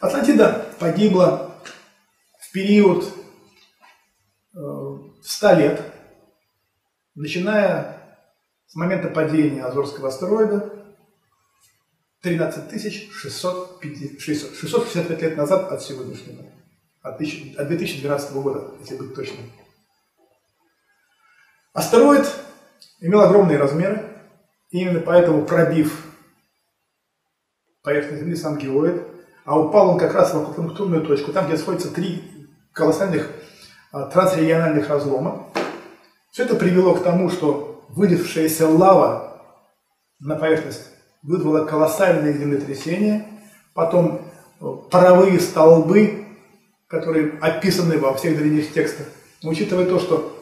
Атлантида погибла в период 100 лет, начиная с момента падения Азорского астероида 13 665 лет назад от сегодняшнего, от 2012 года, если быть точным. Астероид имел огромные размеры, и именно поэтому, пробив поверхность Земли, сам геоид, а упал он как раз в акупунктурную точку, там, где сходятся три колоссальных трансрегиональных разлома. Все это привело к тому, что вылившаяся лава на поверхность вызвала колоссальные землетрясения, потом паровые столбы, которые описаны во всех древних текстах. Но учитывая то, что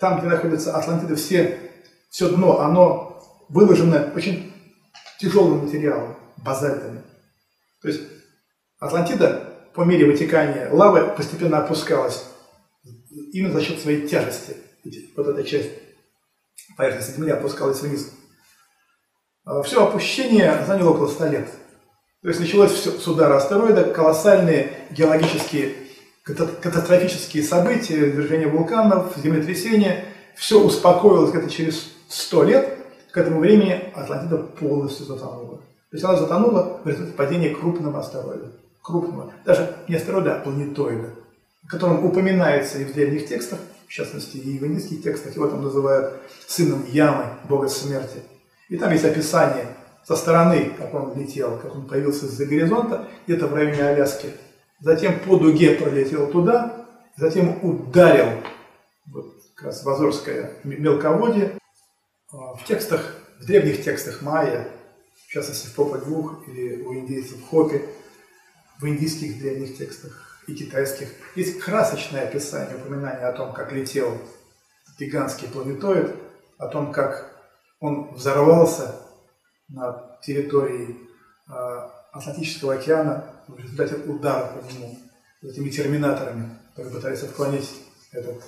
там, где находится Атлантида, все дно, оно выложено очень тяжелым материалом, базальтами. То есть Атлантида по мере вытекания лавы постепенно опускалась именно за счет своей тяжести. Вот эта часть поверхности Земли опускалась вниз. Все опущение заняло около 100 лет. То есть началось все с удара астероида, колоссальные геологические, катастрофические события, извержение вулканов, землетрясения. Все успокоилось где-то через 100 лет. К этому времени Атлантида полностью затонула. То есть она затонула в результате падения крупного астероида. Крупного. Даже не астероида, а планетоида. О котором упоминается и в древних текстах, в частности и в индийских текстах. Его там называют сыном Ямы, бога смерти. И там есть описание со стороны, как он летел, как он появился из-за горизонта, где-то в районе Аляски. Затем по дуге пролетел туда, затем ударил вот, как раз в Азорское мелководье. В текстах, в древних текстах майя, в частности в Попа-2 или у индейцев в Хопе, в индийских древних текстах и китайских, есть красочное описание, упоминание о том, как летел гигантский планетоид, о том, как он взорвался на территории Атлантического океана в результате удара по нему этими терминаторами, которые пытались отклонить этот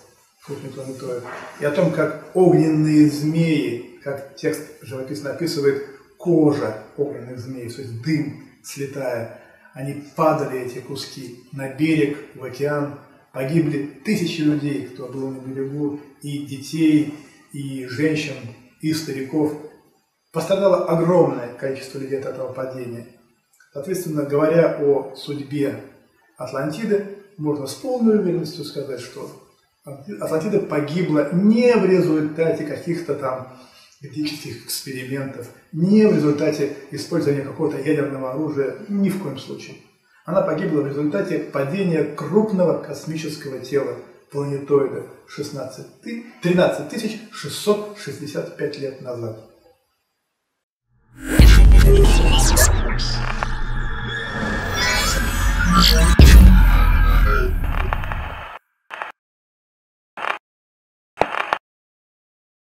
крупный планетоид. И о том, как огненные змеи, как текст живописно описывает, кожа огненных змей, то есть дым слетая, они падали, эти куски, на берег, в океан. Погибли тысячи людей, кто был на берегу, и детей, и женщин, и стариков. Пострадало огромное количество людей от этого падения. Соответственно, говоря о судьбе Атлантиды, можно с полной уверенностью сказать, что Атлантида погибла не в результате каких-то там генетических экспериментов, не в результате использования какого-то ядерного оружия, ни в коем случае. Она погибла в результате падения крупного космического тела, планетоида 13 665 лет назад.